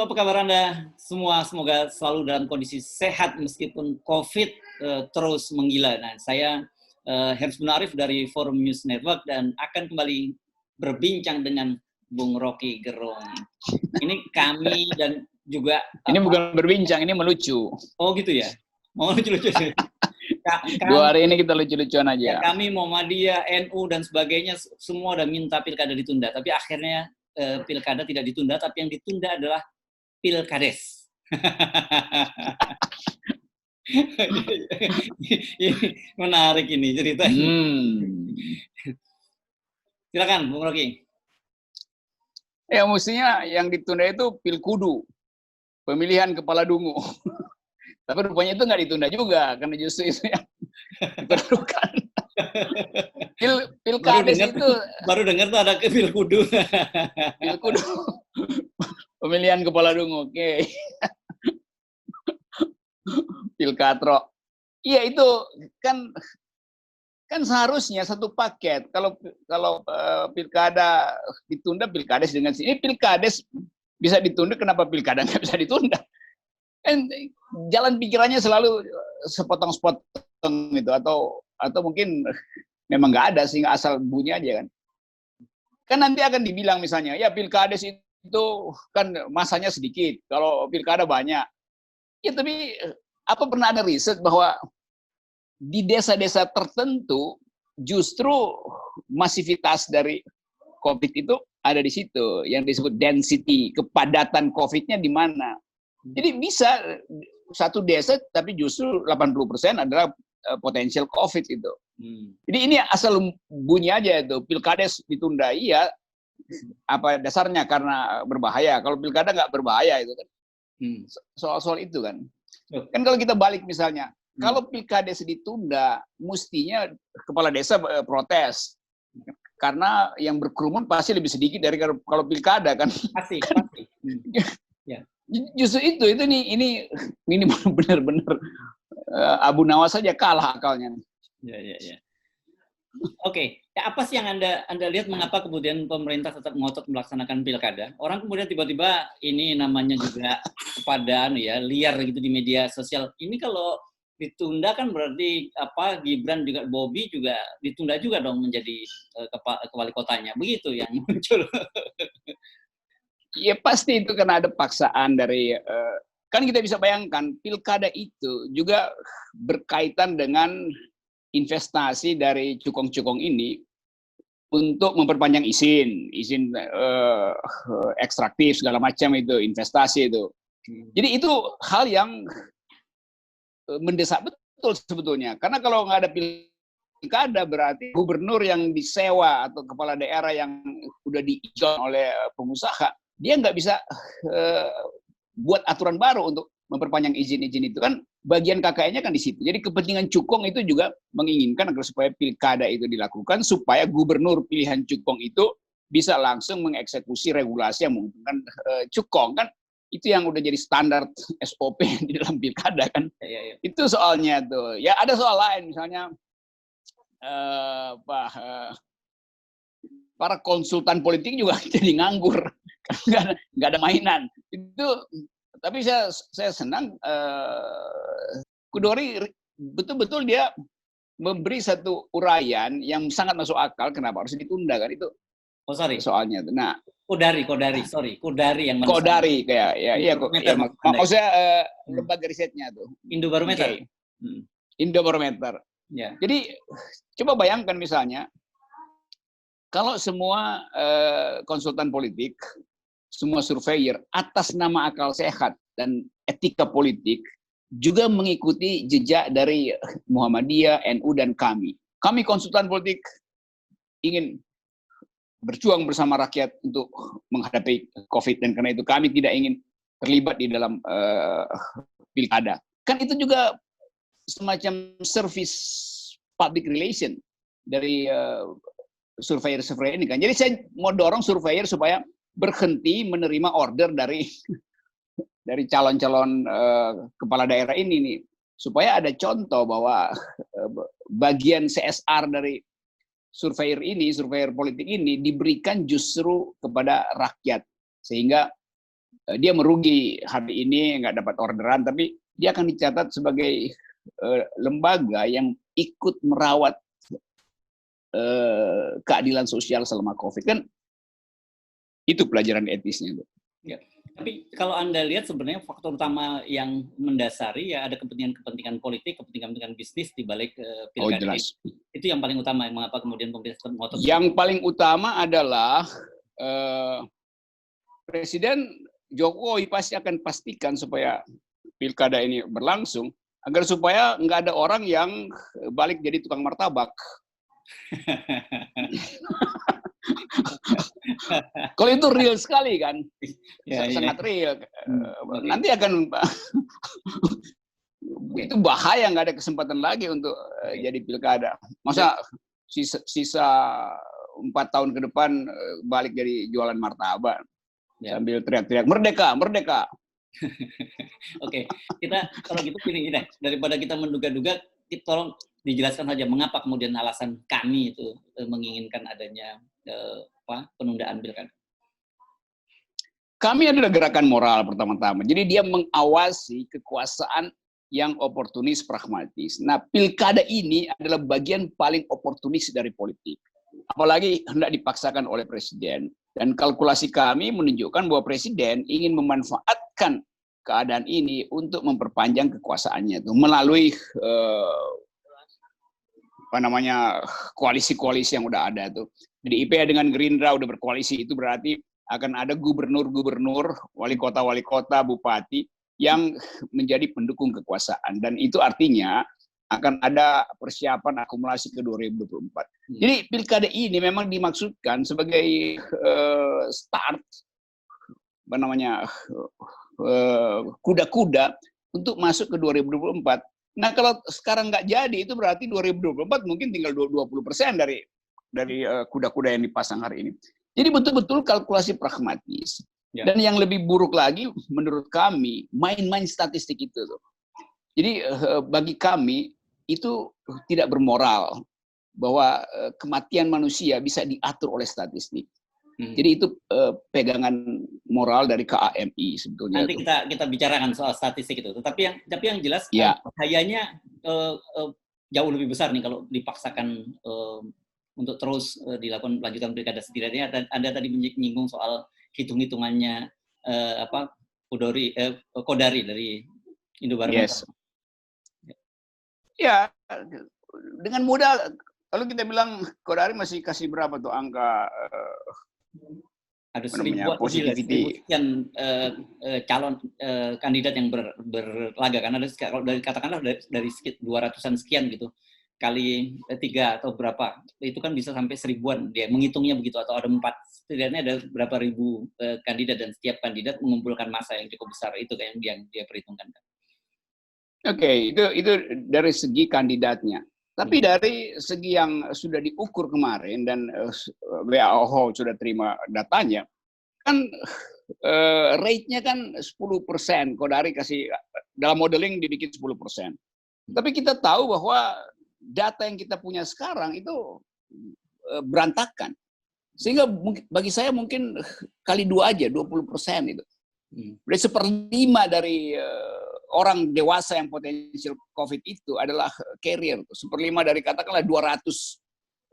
apa kabar Anda semua? Semoga selalu dalam kondisi sehat meskipun COVID terus menggila. Nah, saya Hersman Munarif dari Forum News Network dan akan kembali berbincang dengan Bung Rocky Gerung. Ini kami dan juga... Ini bukan berbincang, ini melucu. Oh gitu ya? Mau lucu-lucu? Dua hari ini kita lucu-lucuan aja. Ya, kami Muhammadiyah, NU, dan sebagainya, semua udah minta pilkada ditunda. Tapi akhirnya pilkada tidak ditunda, tapi yang ditunda adalah pilkades. Menarik ini ceritanya. Silakan, Bung Rocky. Ya, mestinya yang ditunda itu pilkudu, pemilihan kepala dungu. Tapi rupanya itu nggak ditunda juga, karena justru itu yang diperlukan. Pilkades itu baru dengar tuh ada pilkudu. Pilkudu, pemilihan kepala dungu, oke. Pilkatro. Iya itu kan seharusnya satu paket. Kalau pilkada ditunda, pilkades dengan sini. Pilkades bisa ditunda, kenapa pilkada nggak bisa ditunda? Kan jalan pikirannya selalu sepotong-sepotong itu, atau mungkin memang nggak ada sehingga asal bunyi aja kan. Kan nanti akan dibilang misalnya, ya pilkades itu kan masanya sedikit, kalau pilkada banyak. Ya tapi apa pernah ada riset bahwa di desa-desa tertentu justru masivitas dari COVID itu ada di situ, yang disebut density, kepadatan COVID-nya di mana. Jadi bisa satu desa tapi justru 80% adalah potensial COVID itu. Jadi ini asal bunyi aja itu, pilkades ditunda, iya. Apa dasarnya? Karena berbahaya. Kalau pilkada nggak berbahaya itu kan. Soal-soal itu kan. Kan kalau kita balik misalnya, kalau pilkades ditunda, mestinya kepala desa protes. Karena yang berkerumun pasti lebih sedikit dari kalau pilkada kan. Pasti. Ya. Justru ini benar-benar Abu Nawas saja kalah akalnya. Ya. Oke, ya, apa sih yang Anda lihat mengapa kemudian pemerintah tetap ngotot melaksanakan pilkada? Orang kemudian tiba-tiba ini namanya juga kepadaan ya, liar gitu di media sosial. Ini kalau ditunda kan berarti Gibran juga Bobi juga ditunda juga dong menjadi wali kotanya. Begitu yang muncul. Ya pasti itu karena ada paksaan dari kan kita bisa bayangkan pilkada itu juga berkaitan dengan investasi dari cukong-cukong ini untuk memperpanjang izin ekstraktif segala macam itu investasi itu. Jadi itu hal yang mendesak betul sebetulnya, karena kalau nggak ada pilkada berarti gubernur yang disewa atau kepala daerah yang udah diijon oleh pengusaha, dia nggak bisa buat aturan baru untuk memperpanjang izin-izin itu kan, bagian KKN-nya kan di situ. Jadi kepentingan cukong itu juga menginginkan agar supaya pilkada itu dilakukan supaya gubernur pilihan cukong itu bisa langsung mengeksekusi regulasi yang menguntungkan cukong kan. Itu yang udah jadi standar SOP di dalam pilkada kan. Ya. Itu soalnya tuh. Ya ada soal lain misalnya para konsultan politik juga jadi nganggur, nggak ada mainan. Itu tapi saya senang Kudori betul-betul dia memberi satu uraian yang sangat masuk akal kenapa harus ditunda kan itu. Oh sorry. Soalnya. Nah, Kodari yang mana? Kodari kayak ya maksudnya lembaga risetnya tuh. Indobarometer. Okay. Indobarometer. Ya. Jadi coba bayangkan misalnya kalau semua konsultan politik, semua surveyor atas nama akal sehat dan etika politik juga mengikuti jejak dari Muhammadiyah, NU dan kami. Kami konsultan politik ingin berjuang bersama rakyat untuk menghadapi COVID dan karena itu kami tidak ingin terlibat di dalam pilkada. Kan itu juga semacam service public relation dari surveyor ini kan. Jadi saya mau dorong surveyor supaya berhenti menerima order dari calon-calon kepala daerah ini nih, supaya ada contoh bahwa bagian CSR dari surveyor politik ini diberikan justru kepada rakyat, sehingga dia merugi hari ini, nggak dapat orderan, tapi dia akan dicatat sebagai lembaga yang ikut merawat keadilan sosial selama COVID. Kan itu pelajaran etisnya. Ya. Tapi kalau Anda lihat sebenarnya faktor utama yang mendasari ya ada kepentingan politik, kepentingan bisnis di balik pilkada. Itu yang paling utama, mengapa kemudian pemerintah ngotot. Yang paling utama adalah Presiden Jokowi pasti akan pastikan supaya pilkada ini berlangsung, agar supaya nggak ada orang yang balik jadi tukang martabak. Kalau itu real sekali kan, sangat real. Nanti akan itu bahaya, nggak ada kesempatan lagi untuk jadi pilkada. Masa sisa 4 tahun ke depan balik jadi jualan martabak sambil teriak-teriak merdeka, merdeka. Oke, kita kalau gitu ini deh, daripada kita menduga-duga, tolong dijelaskan saja mengapa kemudian alasan kami itu menginginkan adanya penundaan pilkada. Kami adalah gerakan moral pertama-tama. Jadi dia mengawasi kekuasaan yang oportunis, pragmatis. Nah, pilkada ini adalah bagian paling oportunis dari politik. Apalagi hendak dipaksakan oleh presiden. Dan kalkulasi kami menunjukkan bahwa presiden ingin memanfaatkan keadaan ini untuk memperpanjang kekuasaannya itu melalui koalisi-koalisi yang udah ada tuh. PDIP dengan Gerindra udah berkoalisi, itu berarti akan ada gubernur-gubernur, wali kota, bupati yang menjadi pendukung kekuasaan, dan itu artinya akan ada persiapan akumulasi ke 2024. Jadi pilkada ini memang dimaksudkan sebagai start kuda-kuda untuk masuk ke 2024. Nah, kalau sekarang nggak jadi, itu berarti 2024 mungkin tinggal 20% dari kuda-kuda yang dipasang hari ini. Jadi betul-betul kalkulasi pragmatis. Ya. Dan yang lebih buruk lagi menurut kami, main-main statistik itu. Jadi bagi kami itu tidak bermoral bahwa kematian manusia bisa diatur oleh statistik. Jadi itu pegangan moral dari KAMI sebetulnya. Nanti kita bicarakan soal statistik itu. Tapi yang jelas bahayanya jauh lebih besar nih kalau dipaksakan untuk terus dilakukan lanjutan pilkada. Setidaknya Anda tadi menyinggung soal hitung-hitungannya Kodari dari Indobarometer. Yes. Ya, dengan mudah kalau kita bilang Kodari masih kasih berapa tuh angka ada 1.000 positivity sekian calon kandidat yang berlaga, karena kalau katakanlah dari 200-an sekian gitu kali 3 atau berapa, itu kan bisa sampai 1000-an dia menghitungnya begitu, atau ada 4, setidaknya ada berapa ribu kandidat, dan setiap kandidat mengumpulkan massa yang cukup besar, itu yang dia perhitungkan. Oke, itu dari segi kandidatnya. Tapi dari segi yang sudah diukur kemarin dan WHO sudah terima datanya, kan rate-nya kan 10%. Kodari kasih dalam modeling dibikin 10%. Tapi kita tahu bahwa data yang kita punya sekarang itu berantakan. Sehingga bagi saya mungkin kali 2 aja, 20% itu. Dari 1/5 dari orang dewasa yang potensial COVID itu adalah carrier. 1/5 dari katakanlah 200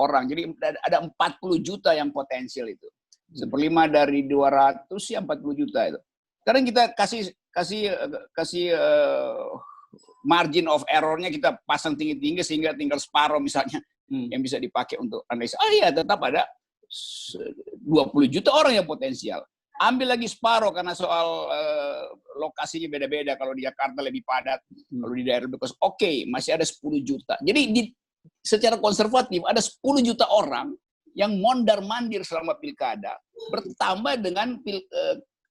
orang. Jadi ada 40 juta yang potensial itu. 1/5 dari 200 ya 40 juta itu. Sekarang kita kasih margin of error-nya kita pasang tinggi-tinggi sehingga tinggal separuh misalnya yang bisa dipakai untuk analisa. Iya, tetap ada 20 juta orang yang potensial. Ambil lagi separuh karena soal lokasinya beda-beda. Kalau di Jakarta lebih padat, kalau di daerah lebih kosong. Oke, masih ada 10 juta. Jadi secara konservatif ada 10 juta orang yang mondar-mandir selama pilkada, bertambah dengan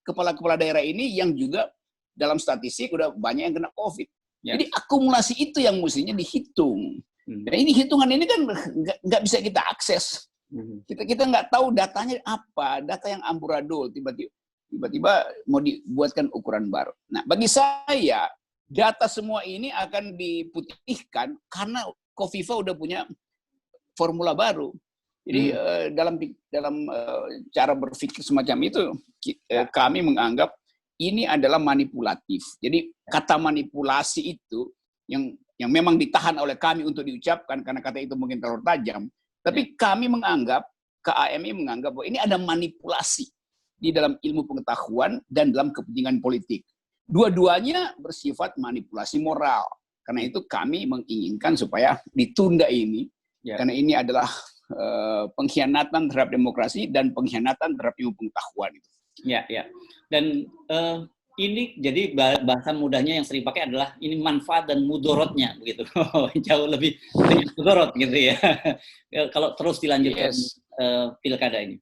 kepala-kepala daerah ini yang juga dalam statistik udah banyak yang kena COVID. Ya. Jadi akumulasi itu yang mestinya dihitung. Dan ini hitungan ini kan nggak bisa kita akses. Kita nggak tahu datanya apa, data yang amburadul, tiba-tiba mau dibuatkan ukuran baru. Nah, bagi saya data semua ini akan diputihkan karena Kofifa udah punya formula baru. Jadi dalam cara berpikir semacam itu, kami menganggap ini adalah manipulatif. Jadi kata manipulasi itu yang memang ditahan oleh kami untuk diucapkan karena kata itu mungkin terlalu tajam. Tapi kami menganggap, KAMI menganggap bahwa ini ada manipulasi di dalam ilmu pengetahuan dan dalam kepentingan politik. Dua-duanya bersifat manipulasi moral. Karena itu kami menginginkan supaya ditunda ini. Karena ini adalah pengkhianatan terhadap demokrasi dan pengkhianatan terhadap ilmu pengetahuan. Ya. Dan ini jadi bahasa mudahnya yang sering pakai adalah ini manfaat dan mudorotnya begitu. Jauh lebih mudorot gitu ya. Kalau terus dilanjutkan pilkada ini.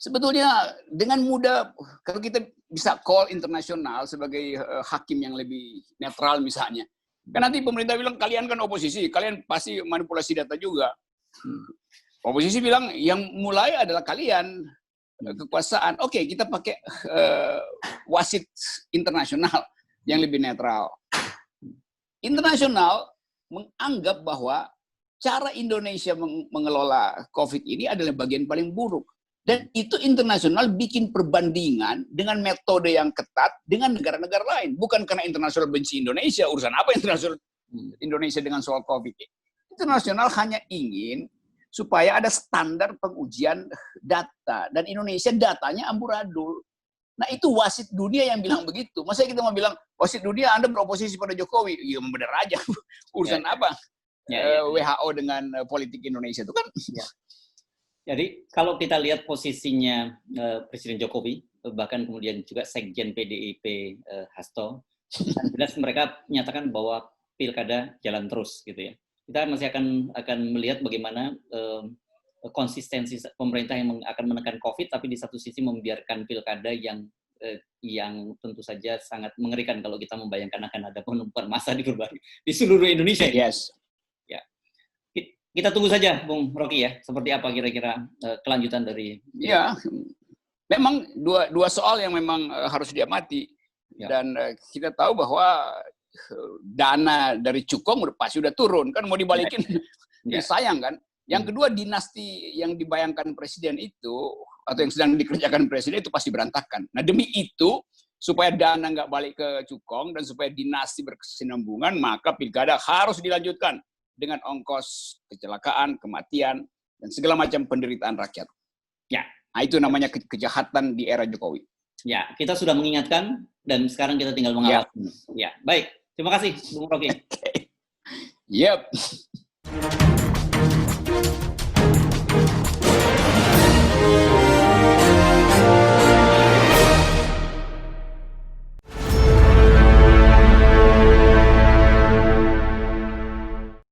Sebetulnya dengan mudah kalau kita bisa call internasional sebagai hakim yang lebih netral misalnya. Kan nanti pemerintah bilang kalian kan oposisi, kalian pasti manipulasi data juga. Oposisi bilang yang mulai adalah kalian kekuasaan. Oke, kita pakai wasit internasional yang lebih netral. Internasional menganggap bahwa cara Indonesia mengelola COVID ini adalah bagian paling buruk. Dan itu internasional bikin perbandingan dengan metode yang ketat dengan negara-negara lain. Bukan karena internasional benci Indonesia, urusan apa internasional Indonesia dengan soal COVID. Internasional hanya ingin supaya ada standar pengujian data. Dan Indonesia datanya amburadul. Nah itu wasit dunia yang bilang begitu. Masa kita mau bilang, wasit dunia Anda beroposisi pada Jokowi? Ya bener aja, urusan apa? WHO dengan politik Indonesia itu kan... Jadi kalau kita lihat posisinya Presiden Jokowi, bahkan kemudian juga Sekjen PDIP Hasto, jelas mereka menyatakan bahwa pilkada jalan terus, gitu ya. Kita masih akan melihat bagaimana konsistensi pemerintah yang akan menekan COVID, tapi di satu sisi membiarkan pilkada yang tentu saja sangat mengerikan kalau kita membayangkan akan ada penumpukan massa di seluruh Indonesia. Yes. Kita tunggu saja, Bung Rocky ya, seperti apa kira-kira kelanjutan dari... Ya, memang dua soal yang memang harus diamati. Dan kita tahu bahwa dana dari Cukong pasti udah turun, kan mau dibalikin, sayang kan. Yang kedua, dinasti yang dibayangkan Presiden itu, atau yang sedang dikerjakan Presiden itu pasti berantakan. Nah demi itu, supaya dana nggak balik ke Cukong, dan supaya dinasti berkesinambungan, maka pilkada harus dilanjutkan dengan ongkos kecelakaan, kematian, dan segala macam penderitaan rakyat. Ya, nah, itu namanya kejahatan di era Jokowi. Ya, kita sudah mengingatkan dan sekarang kita tinggal mengawasi. Ya, baik. Terima kasih, Bung Rocky. Yep.